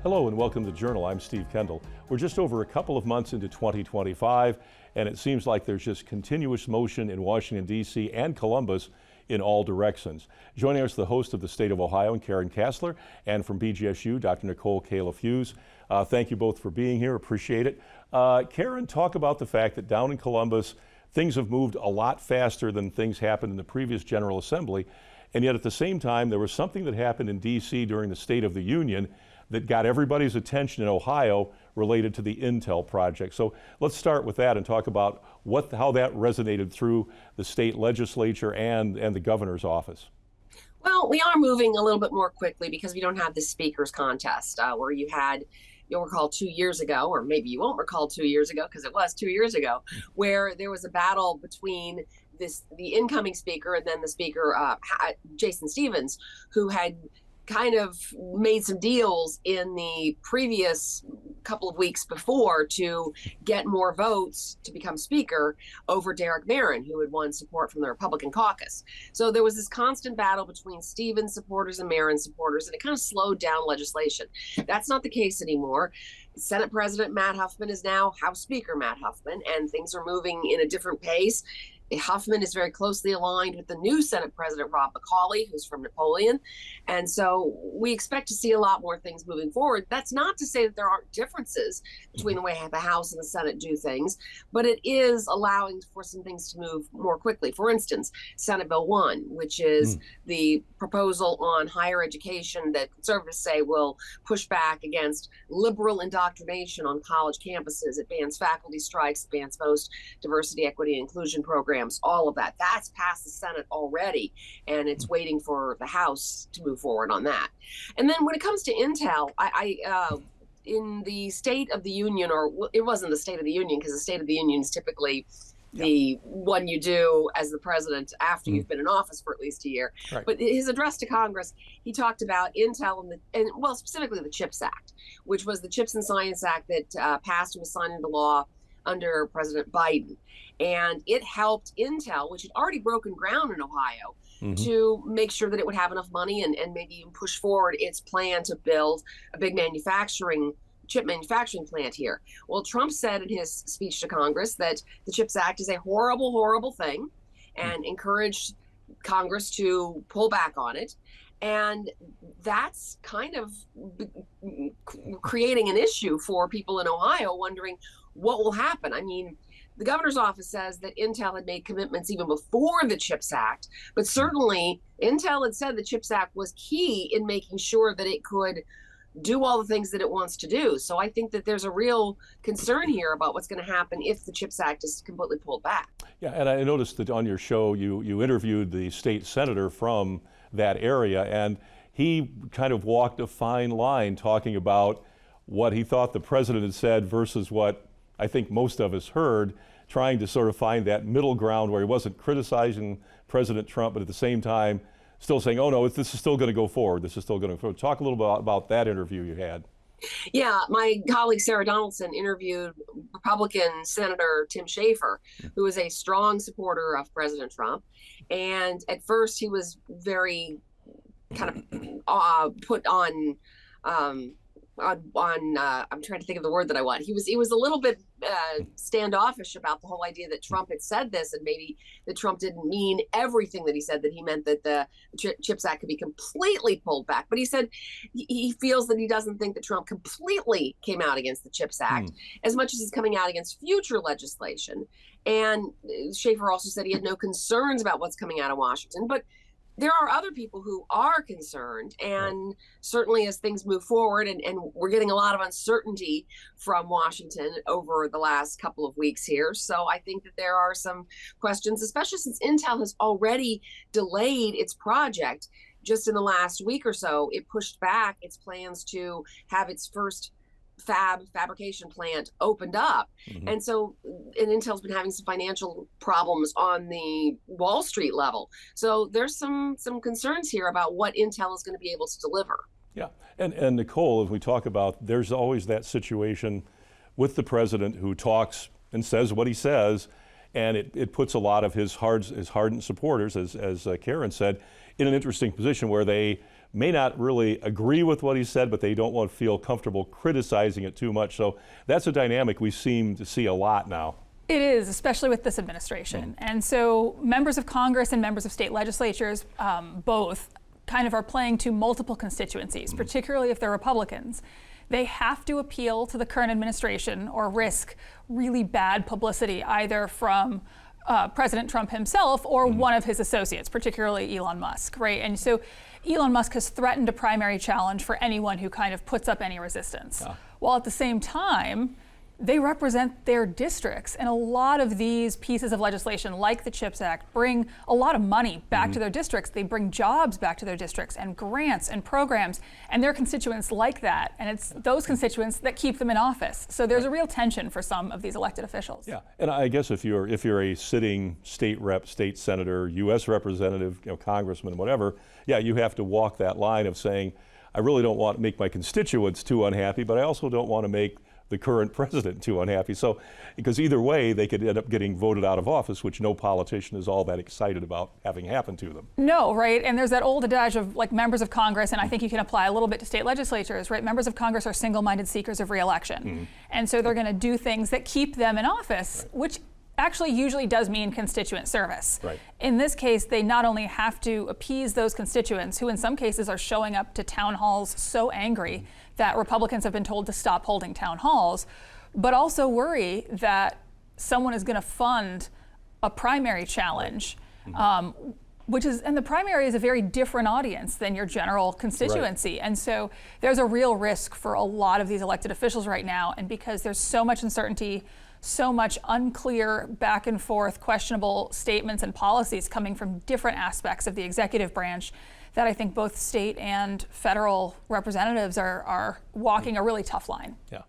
Hello and welcome to the Journal. I'm Steve Kendall. We're just over a couple of months into 2025, and it seems like there's just continuous motion in Washington, D.C. and Columbus in all directions. Joining us, the host of the State of Ohio, Karen Kasler, and from BGSU, Dr. Nicole Kalaf-Hughes. Thank you both for being here. Appreciate it. Karen, talk about the fact that down in Columbus, things have moved a lot faster than things happened in the previous General Assembly, and yet at the same time, there was something that happened in D.C. during the State of the Union that got everybody's attention in Ohio related to the Intel project. So let's start with that and talk about how that resonated through the state legislature and the governor's office. Well, we are moving a little bit more quickly because we don't have the speakers contest where you'll recall 2 years ago, or maybe you won't recall 2 years ago because it was 2 years ago, where there was a battle between the incoming speaker and then the speaker, Jason Stevens, who had kind of made some deals in the previous couple of weeks before to get more votes to become speaker over Derek Barron, who had won support from the Republican caucus. So there was this constant battle between Stevens supporters and Barron supporters, and it kind of slowed down legislation. That's not the case anymore. Senate President Matt Huffman is now House Speaker Matt Huffman, and things are moving in a different pace. Huffman is very closely aligned with the new Senate President Rob McCauley, who's from Napoleon. And so we expect to see a lot more things moving forward. That's not to say that there aren't differences between the way the House and the Senate do things, but it is allowing for some things to move more quickly. For instance, Senate Bill 1, which is the proposal on higher education that conservatives say will push back against liberal indoctrination on college campuses, advance faculty strikes, advance most diversity, equity, and inclusion programs. All of that. That's passed the Senate already, and it's waiting for the House to move forward on that. And then when it comes to Intel, in the State of the Union, or it wasn't the State of the Union because the State of the Union is typically the one you do as the president after you've been in office for at least a year. Right. But his address to Congress, he talked about Intel and specifically the CHIPS Act, which was the Chips and Science Act that passed and was signed into law under President Biden. And it helped Intel, which had already broken ground in Ohio, to make sure that it would have enough money and maybe even push forward its plan to build a big chip manufacturing plant here. Well, Trump said in his speech to Congress that the CHIPS Act is a horrible, horrible thing and encouraged Congress to pull back on it. And that's kind of creating an issue for people in Ohio wondering what will happen. I mean, the governor's office says that Intel had made commitments even before the CHIPS Act, but certainly Intel had said the CHIPS Act was key in making sure that it could do all the things that it wants to do. So I think that there's a real concern here about what's going to happen if the CHIPS Act is completely pulled back. Yeah, and I noticed that on your show you interviewed the state senator from that area, and he kind of walked a fine line talking about what he thought the president had said versus what I think most of us heard, trying to sort of find that middle ground where he wasn't criticizing President Trump, but at the same time still saying, oh no, this is still going to go forward. This is still going to go forward. Talk a little bit about that interview you had. Yeah, my colleague Sarah Donaldson interviewed Republican Senator Tim Schafer, who is a strong supporter of President Trump. And at first he was very kind of put on I'm trying to think of the word that I want. He was a little bit standoffish about the whole idea that Trump had said this, and maybe that Trump didn't mean everything that he said, that he meant that the CHIPS Act could be completely pulled back. But he said he feels that he doesn't think that Trump completely came out against the CHIPS Act as much as he's coming out against future legislation. And Schafer also said he had no concerns about what's coming out of Washington, but there are other people who are concerned, and certainly as things move forward, and we're getting a lot of uncertainty from Washington over the last couple of weeks here. So I think that there are some questions, especially since Intel has already delayed its project. Just in the last week or so, it pushed back its plans to have its first fabrication plant opened up. And so, and Intel's been having some financial problems on the Wall Street level. So there's some concerns here about what Intel is going to be able to deliver. Yeah, and Nicole, as we talk about, there's always that situation with the president who talks and says what he says, and it puts a lot of his hardened supporters, as Karen said, in an interesting position where they may not really agree with what he said, but they don't want to feel comfortable criticizing it too much. So that's a dynamic we seem to see a lot now. It is, especially with this administration. And so members of Congress and members of state legislatures both kind of are playing to multiple constituencies, particularly if they're Republicans. They have to appeal to the current administration or risk really bad publicity, either from President Trump himself or one of his associates, particularly Elon Musk, right? And so Elon Musk has threatened a primary challenge for anyone who kind of puts up any resistance. While at the same time, they represent their districts. And a lot of these pieces of legislation, like the CHIPS Act, bring a lot of money back to their districts. They bring jobs back to their districts and grants and programs. And their constituents like that. And it's those constituents that keep them in office. So there's a real tension for some of these elected officials. Yeah, and I guess if you're a sitting state rep, state senator, U.S. representative, congressman, whatever, yeah, you have to walk that line of saying, I really don't want to make my constituents too unhappy, but I also don't want to make the current president too unhappy. So, because either way, they could end up getting voted out of office, which no politician is all that excited about having happen to them. No, right? And there's that old adage of like members of Congress, and I think you can apply a little bit to state legislatures, right? Members of Congress are single-minded seekers of re-election. And so they're going to do things that keep them in office, which actually usually does mean constituent service. Right. In this case, they not only have to appease those constituents who in some cases are showing up to town halls so angry that Republicans have been told to stop holding town halls, but also worry that someone is going to fund a primary challenge, and the primary is a very different audience than your general constituency. And so there's a real risk for a lot of these elected officials right now. And because there's so much uncertainty, so much unclear back and forth, questionable statements and policies coming from different aspects of the executive branch, that I think both state and federal representatives are walking a really tough line. Yeah.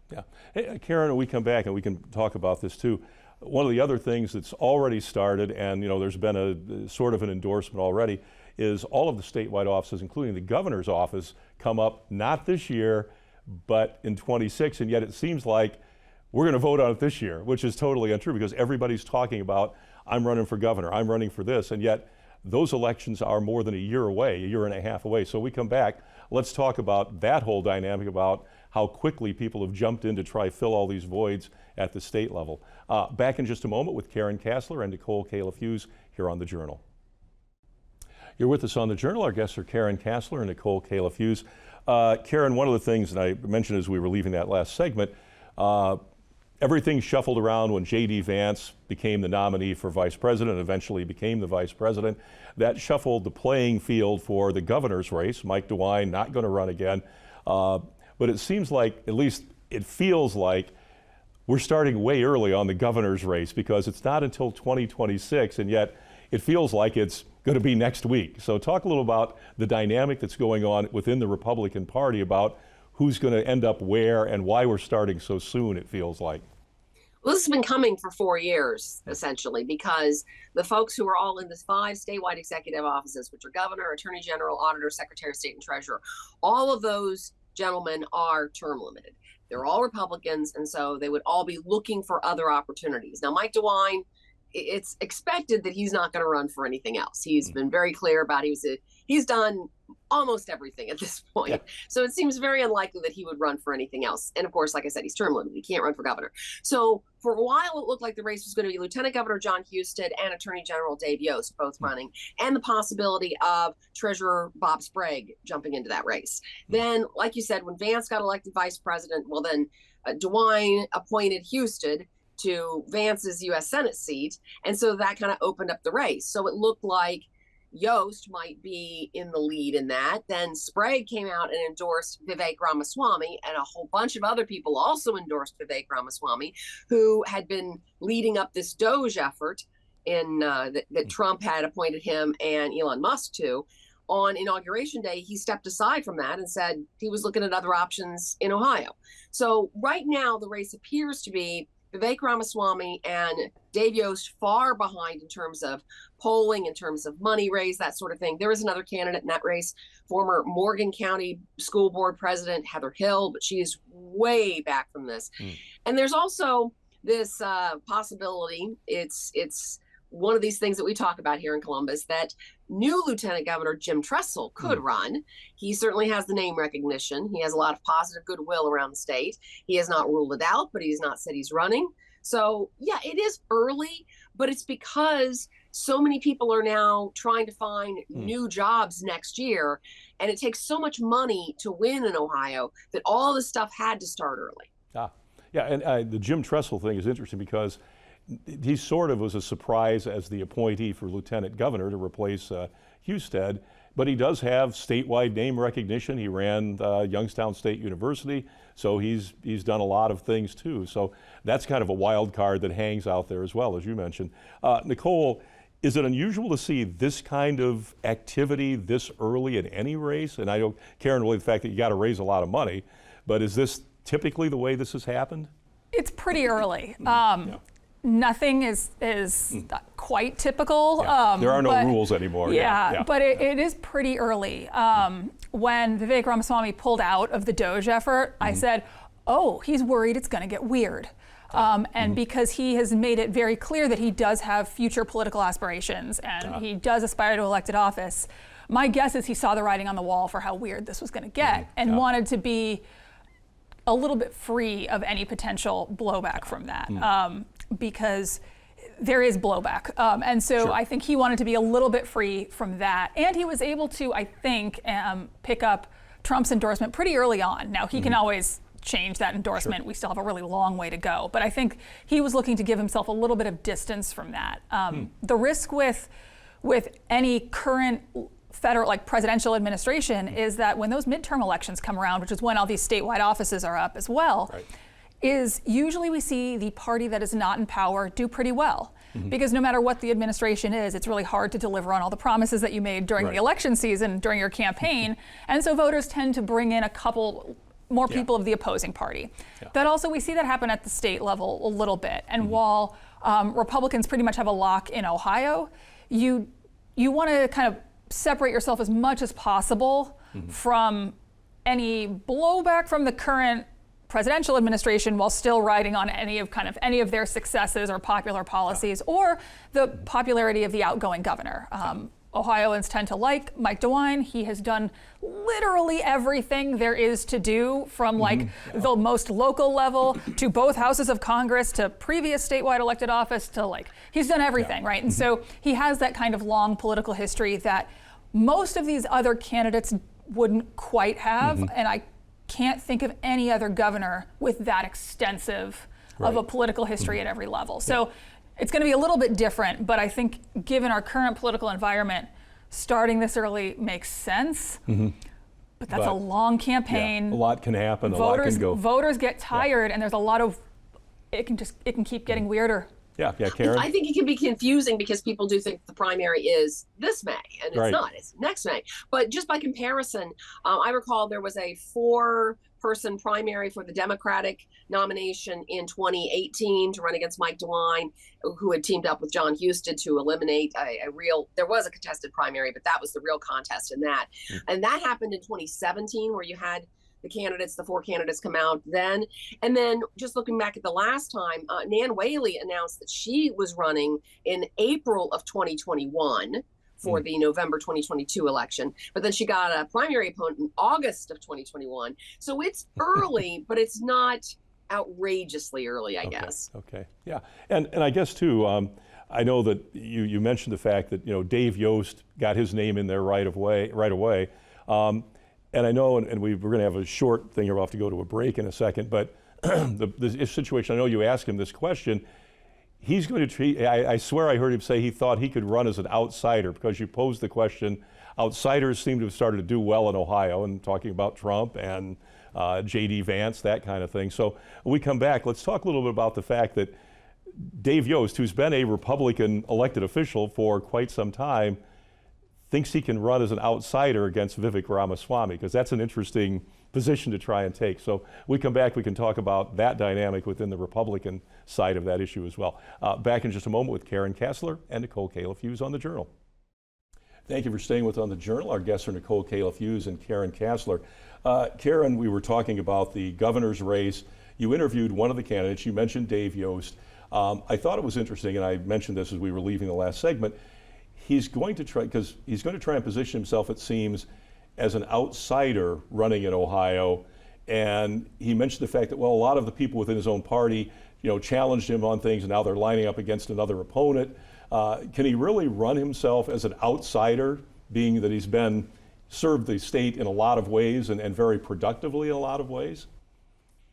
Hey, Karen, when we come back and we can talk about this too, one of the other things that's already started, and there's been a sort of an endorsement already, is all of the statewide offices, including the governor's office, come up not this year, but in 26, and yet it seems like we're going to vote on it this year, which is totally untrue because everybody's talking about, I'm running for governor, I'm running for this, and yet those elections are more than a year away, a year and a half away. So we come back, let's talk about that whole dynamic about how quickly people have jumped in to try fill all these voids at the state level. Back in just a moment with Karen Kasler and Nicole Kalaf-Hughes here on The Journal. You're with us on The Journal. Our guests are Karen Kasler and Nicole Kalaf-Hughes. Karen, one of the things that I mentioned as we were leaving that last segment, everything shuffled around when J.D. Vance became the nominee for vice president and eventually became the vice president. That shuffled the playing field for the governor's race. Mike DeWine not going to run again. But it seems like, at least it feels like, we're starting way early on the governor's race because it's not until 2026, and yet it feels like it's going to be next week. So talk a little about the dynamic that's going on within the Republican Party about who's going to end up where and why we're starting so soon, it feels like. Well, this has been coming for 4 years, essentially, because the folks who are all in the 5 statewide executive offices, which are governor, attorney general, auditor, secretary of state, and treasurer, all of those gentlemen are term limited. They're all Republicans, and so they would all be looking for other opportunities. Now, Mike DeWine, it's expected that he's not going to run for anything else. He's been very clear about he's done almost everything at this point. Yeah. So it seems very unlikely that he would run for anything else. And of course, like I said, he's term limited. He can't run for governor. So for a while, it looked like the race was going to be Lieutenant Governor John Husted and Attorney General Dave Yost both running, and the possibility of Treasurer Bob Sprague jumping into that race. Then, like you said, when Vance got elected vice president, well, then DeWine appointed Husted to Vance's U.S. Senate seat. And so that kind of opened up the race. So it looked like Yost might be in the lead in that. Then Sprague came out and endorsed Vivek Ramaswamy, and a whole bunch of other people also endorsed Vivek Ramaswamy, who had been leading up this DOGE effort that Trump had appointed him and Elon Musk to. On Inauguration Day, he stepped aside from that and said he was looking at other options in Ohio. So right now, the race appears to be Vivek Ramaswamy and Dave Yost far behind in terms of polling, in terms of money raised, that sort of thing. There is another candidate in that race, former Morgan County School Board President Heather Hill, but she is way back from this. And there's also this possibility, it's one of these things that we talk about here in Columbus, that new Lieutenant Governor Jim Tressel could run. He certainly has the name recognition. He has a lot of positive goodwill around the state. He has not ruled it out, but he's not said he's running. So yeah, it is early, but it's because so many people are now trying to find new jobs next year, and it takes so much money to win in Ohio that all this stuff had to start early. Yeah, and the Jim Tressel thing is interesting because he sort of was a surprise as the appointee for lieutenant governor to replace Husted, but he does have statewide name recognition. He ran Youngstown State University, so he's done a lot of things too. So that's kind of a wild card that hangs out there as well, as you mentioned. Nicole, is it unusual to see this kind of activity this early in any race? And I know, Karen, really the fact that you got to raise a lot of money, but is this typically the way this has happened? It's pretty early. Nothing is quite typical. There are no rules anymore. But it is pretty early. When Vivek Ramaswamy pulled out of the DOJ effort, I said, oh, he's worried it's going to get weird. And because he has made it very clear that he does have future political aspirations and he does aspire to elected office, my guess is he saw the writing on the wall for how weird this was going to get and wanted to be a little bit free of any potential blowback from that, because there is blowback. And so I think he wanted to be a little bit free from that. And he was able to, I think, pick up Trump's endorsement pretty early on. Now, he can always change that endorsement. We still have a really long way to go. But I think he was looking to give himself a little bit of distance from that. The risk with any current federal, like presidential administration, is that when those midterm elections come around, which is when all these statewide offices are up as well, is usually we see the party that is not in power do pretty well. Because no matter what the administration is, it's really hard to deliver on all the promises that you made during the election season, during your campaign. And so voters tend to bring in a couple more people of the opposing party. That also, we see that happen at the state level a little bit. And while Republicans pretty much have a lock in Ohio, you want to kind of separate yourself as much as possible from any blowback from the current presidential administration while still riding on any of their successes or popular policies or the popularity of the outgoing governor. Ohioans tend to like Mike DeWine. He has done literally everything there is to do, from the most local level to both houses of Congress to previous statewide elected office to he's done everything, right? And so he has that kind of long political history that most of these other candidates wouldn't quite have. And I can't think of any other governor with that extensive of a political history at every level. So it's going to be a little bit different, but I think given our current political environment, starting this early makes sense. But that's a long campaign. A lot can happen, a lot can go. Voters get tired, and there's a lot of, it can keep getting weirder. Karen? I think it can be confusing because people do think the primary is this May, and it's not. It's next May. But just by comparison, I recall there was a 4-person primary for the Democratic nomination in 2018 to run against Mike DeWine, who had teamed up with John Husted to eliminate there was a contested primary, but that was the real contest in that. And that happened in 2017, where you had the 4 candidates come out then. And then just looking back at the last time, Nan Whaley announced that she was running in April of 2021 for the November 2022 election. But then she got a primary opponent in August of 2021. So it's early, but it's not outrageously early, I guess. And I guess too, I know that you mentioned the fact that Dave Yost got his name in there right away. And I know, and we're going to have a short thing here, we'll have to go to a break in a second, but the situation, I know you asked him this question, he's going to treat, I swear I heard him say he thought he could run as an outsider, because you posed the question, outsiders seem to have started to do well in Ohio, and talking about Trump and J.D. Vance, that kind of thing. So when we come back, let's talk a little bit about the fact that Dave Yost, who's been a Republican elected official for quite some time, thinks he can run as an outsider against Vivek Ramaswamy, because that's an interesting position to try and take. So we come back, we can talk about that dynamic within the Republican side of that issue as well. Back in just a moment with Karen Kasler and Nicole Kalaf-Hughes on The Journal. Thank you for staying with On The Journal. Our guests are Nicole Kalaf-Hughes and Karen Kasler. Karen, we were talking about the governor's race. You interviewed one of the candidates. You mentioned Dave Yost. I thought it was interesting, and I mentioned this as we were leaving the last segment. He's going to try and position himself, it seems, as an outsider running in Ohio. And he mentioned the fact that, well, a lot of the people within his own party, challenged him on things, and now they're lining up against another opponent. Can he really run himself as an outsider, being that he's served the state in a lot of ways and very productively in a lot of ways?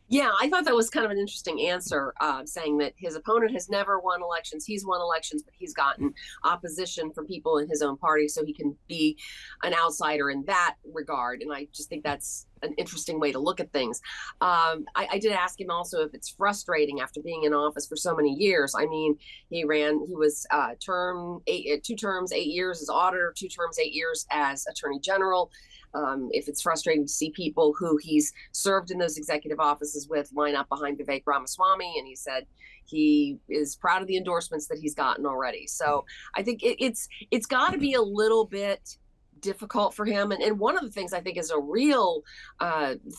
Yeah, I thought that was kind of an interesting answer, saying that his opponent has never won elections. He's won elections, but he's gotten opposition from people in his own party, so he can be an outsider in that regard. And I just think that's an interesting way to look at things. I did ask him also if it's frustrating after being in office for so many years. I mean, he was 2 terms, 8 years as auditor, 2 terms, 8 years as attorney general. If it's frustrating to see people who he's served in those executive offices with line up behind Vivek Ramaswamy, and he said he is proud of the endorsements that he's gotten already. So I think it's got to be a little bit difficult for him. And one of the things I think is a real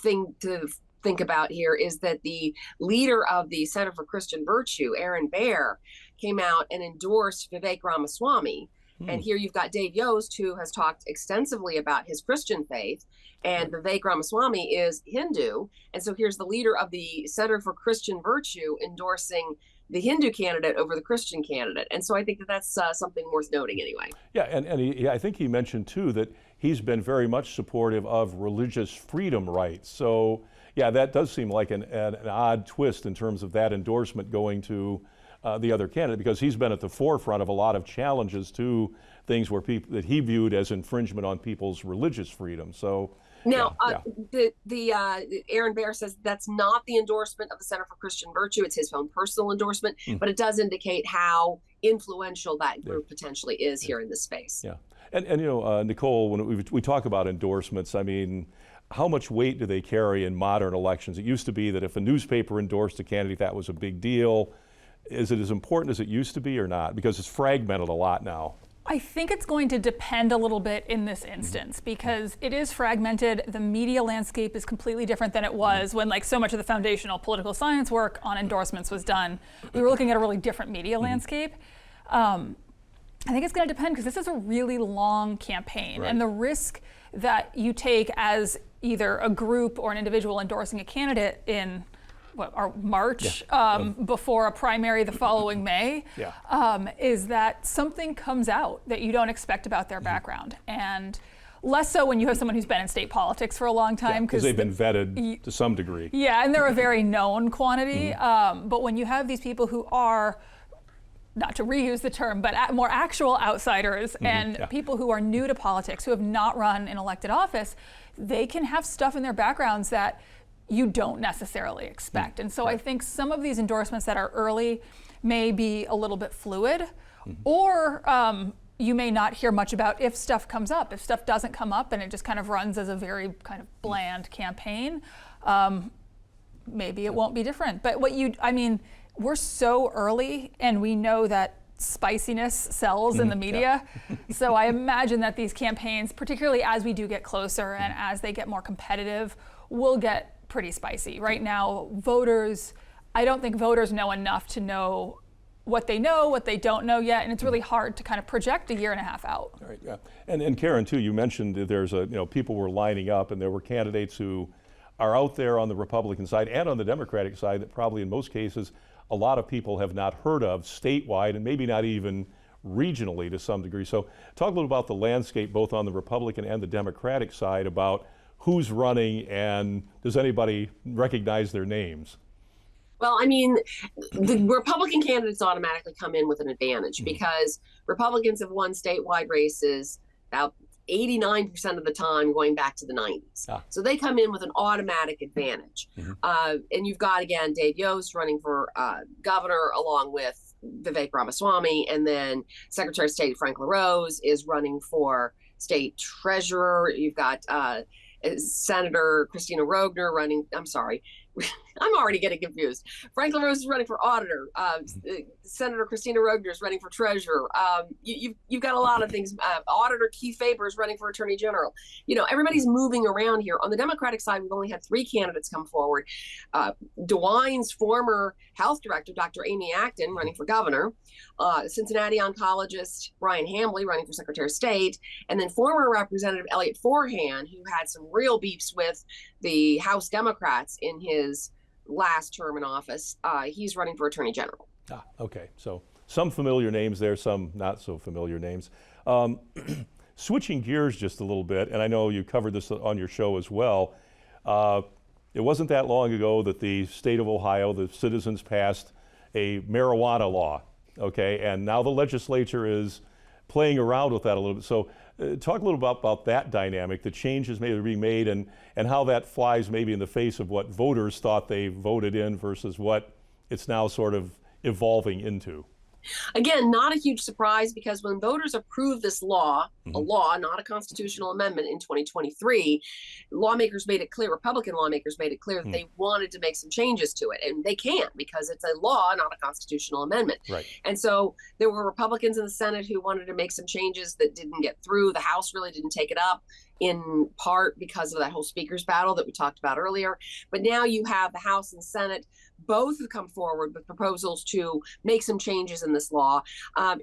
thing to think about here is that the leader of the Center for Christian Virtue, Aaron Baer, came out and endorsed Vivek Ramaswamy. And here you've got Dave Yost, who has talked extensively about his Christian faith, and Vivek Ramaswamy is Hindu. And so here's the leader of the Center for Christian Virtue endorsing the Hindu candidate over the Christian candidate. And so I think that that's something worth noting anyway. Yeah, and I think he mentioned too that he's been very much supportive of religious freedom rights. So yeah, that does seem like an odd twist in terms of that endorsement going to the other candidate, because he's been at the forefront of a lot of challenges to things where that he viewed as infringement on people's religious freedom. So now, Aaron Baer says that's not the endorsement of the Center for Christian Virtue. It's his own personal endorsement, but it does indicate how influential that group potentially is here in this space. Yeah, and Nicole, when we talk about endorsements, I mean, how much weight do they carry in modern elections? It used to be that if a newspaper endorsed a candidate, that was a big deal. Is it as important as it used to be or not? Because it's fragmented a lot now. I think it's going to depend a little bit in this instance, because it is fragmented. The media landscape is completely different than it was when so much of the foundational political science work on endorsements was done. We were looking at a really different media landscape. I think it's going to depend, because this is a really long campaign, and the risk that you take as either a group or an individual endorsing a candidate in March, before a primary the following May, is that something comes out that you don't expect about their background. And less so when you have someone who's been in state politics for a long time. Because they've been vetted to some degree. Yeah, and they're a very known quantity. But when you have these people who are, not to reuse the term, but more actual outsiders and people who are new to politics, who have not run in elected office, they can have stuff in their backgrounds that you don't necessarily expect. And so I think some of these endorsements that are early may be a little bit fluid, or you may not hear much about if stuff comes up. If stuff doesn't come up and it just kind of runs as a very kind of bland campaign, maybe it won't be different. But we're so early, and we know that spiciness sells in the media. So I imagine that these campaigns, particularly as we do get closer and as they get more competitive, will get pretty spicy. Right now, I don't think voters know enough to know what they don't know yet, and it's really hard to kind of project a year and a half out. All right, yeah. And Karen, too, you mentioned that there's people were lining up, and there were candidates who are out there on the Republican side and on the Democratic side that probably in most cases a lot of people have not heard of statewide, and maybe not even regionally to some degree. So talk a little about the landscape both on the Republican and the Democratic side about who's running, and does anybody recognize their names? Well, I mean, the Republican candidates automatically come in with an advantage because Republicans have won statewide races about 89% of the time going back to the 90s. So they come in with an automatic advantage. And you've got, again, Dave Yost running for governor along with Vivek Ramaswamy, and then Secretary of State Frank LaRose is running for state treasurer. You've got Senator Christina Rogner running, I'm already getting confused. Franklin Rose is running for auditor. Senator Christina Roegner is running for treasurer. You've got a lot of things. Auditor Keith Faber is running for attorney general. Everybody's moving around here. On the Democratic side, we've only had 3 candidates come forward. DeWine's former health director, Dr. Amy Acton, running for governor. Cincinnati oncologist Brian Hambly running for Secretary of State, and then former Representative Elliot Forhan, who had some real beefs with the House Democrats in his last term in office. He's running for Attorney General. Okay. So some familiar names there, some not so familiar names. Switching gears just a little bit, and I know you covered this on your show as well. It wasn't that long ago that the state of Ohio, the citizens passed a marijuana law. Okay, and now the legislature is playing around with that a little bit. So talk a little about that dynamic, the changes maybe being made, and how that flies maybe in the face of what voters thought they voted in versus what it's now sort of evolving into. Again, not a huge surprise, because when voters approved this law, a law, not a constitutional amendment, in 2023, lawmakers made it clear, Republican lawmakers made it clear that they wanted to make some changes to it. And they can't, because it's a law, not a constitutional amendment. Right. And so there were Republicans in the Senate who wanted to make some changes that didn't get through. The House really didn't take it up, in part because of that whole speaker's battle that we talked about earlier. But now you have the House and Senate both have come forward with proposals to make some changes in this law.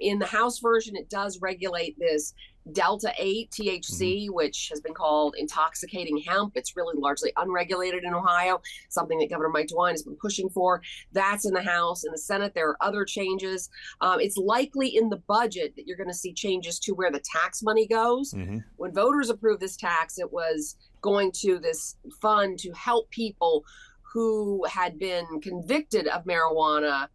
In the House version, it does regulate this Delta 8 THC, which has been called intoxicating hemp. It's really largely unregulated in Ohio, something that Governor Mike DeWine has been pushing for. That's in the House. In the Senate, there are other changes. It's likely in the budget that you're going to see changes to where the tax money goes. When voters approved this tax, it was going to this fund to help people who had been convicted of marijuana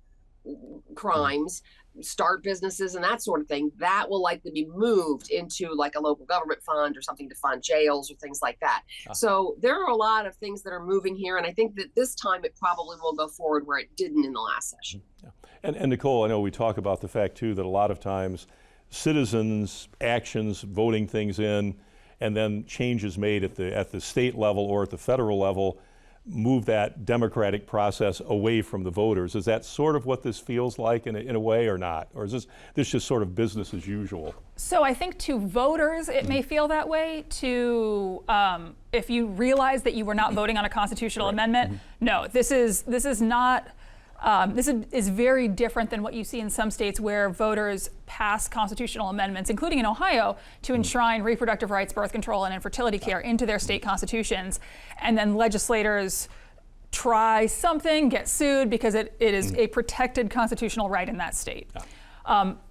crimes start businesses and that sort of thing. That will likely be moved into like a local government fund or something to fund jails or things like that. So there are a lot of things that are moving here, and I think that this time it probably will go forward where it didn't in the last session. And Nicole, I know we talk about the fact too that a lot of times citizens' actions, voting things in, and then changes made at the state level or at the federal level move that democratic process away from the voters. Is that sort of what this feels like in a way, or not? Or is this just sort of business as usual? So I think to voters it may feel that way. To if you realize that you were not voting on a constitutional amendment, no, this is not. This is very different than what you see in some states where voters pass constitutional amendments, including in Ohio, to enshrine reproductive rights, birth control, and infertility care into their state constitutions. And then legislators try something, get sued because it is a protected constitutional right in that state.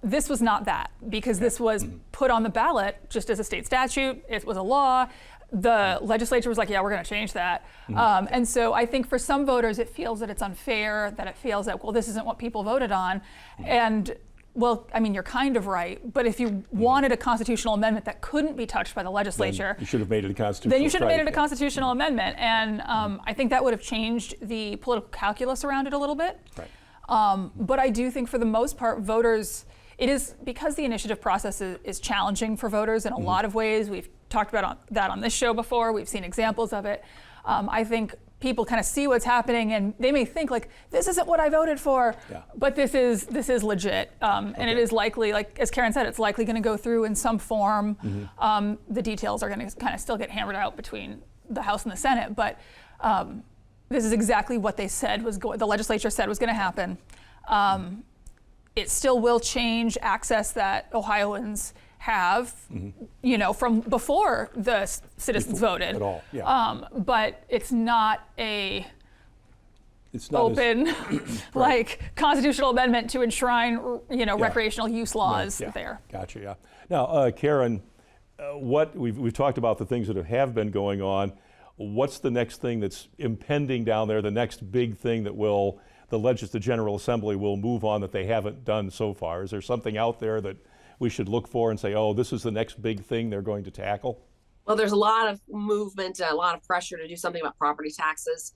This was not that, because this was put on the ballot just as a state statute. It was a law. The legislature was like, yeah, we're going to change that. And so I think for some voters, it feels that it's unfair, that it feels that, well, this isn't what people voted on. And, well, I mean, you're kind of right. But if you wanted a constitutional amendment that couldn't be touched by the legislature, then you should have made it a constitutional. Then you should have made it a constitutional amendment. And I think that would have changed the political calculus around it a little bit. But I do think for the most part, voters, it is because the initiative process is challenging for voters in a lot of ways. We've talked about that on this show before. We've seen examples of it. I think people kind of see what's happening and they may think like, this isn't what I voted for, but this is legit. And it is likely, like as Karen said, it's likely going to go through in some form. The details are going to kind of still get hammered out between the House and the Senate, but this is exactly what they said the legislature said was going to happen. It still will change access that Ohioans have, you know, from before the citizens voted. At all, but it's not open like constitutional amendment to enshrine, you know, recreational use laws there. Gotcha. Yeah. Now, Karen, what we've talked about the things that have been going on. What's the next thing that's impending down there? The next big thing that the General Assembly will move on that they haven't done so far? Is there something out there that we should look for and say, oh, this is the next big thing they're going to tackle? Well, there's a lot of movement, a lot of pressure to do something about property taxes.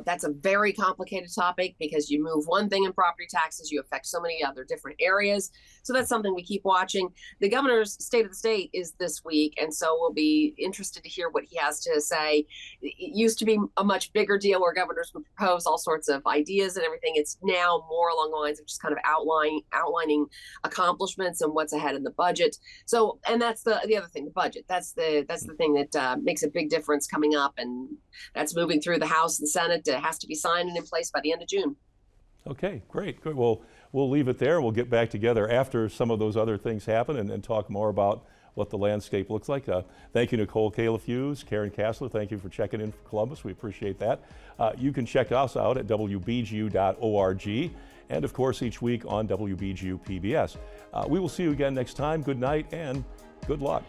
That's a very complicated topic because you move one thing in property taxes, you affect so many other different areas. So that's something we keep watching. The governor's State of the State is this week, and so we'll be interested to hear what he has to say. It used to be a much bigger deal where governors would propose all sorts of ideas and everything. It's now more along the lines of just kind of outlining accomplishments and what's ahead in the budget. So, and that's the other thing, the budget. That's the thing that makes a big difference coming up, and that's moving through the House and Senate. It has to be signed and in place by the end of June. Okay, great. Good. Well, we'll leave it there. We'll get back together after some of those other things happen and talk more about what the landscape looks like. Thank you, Nicole Kalaf-Hughes. Karen Kasler, thank you for checking in from Columbus. We appreciate that. You can check us out at WBGU.org and, of course, each week on WBGU-PBS. We will see you again next time. Good night and good luck.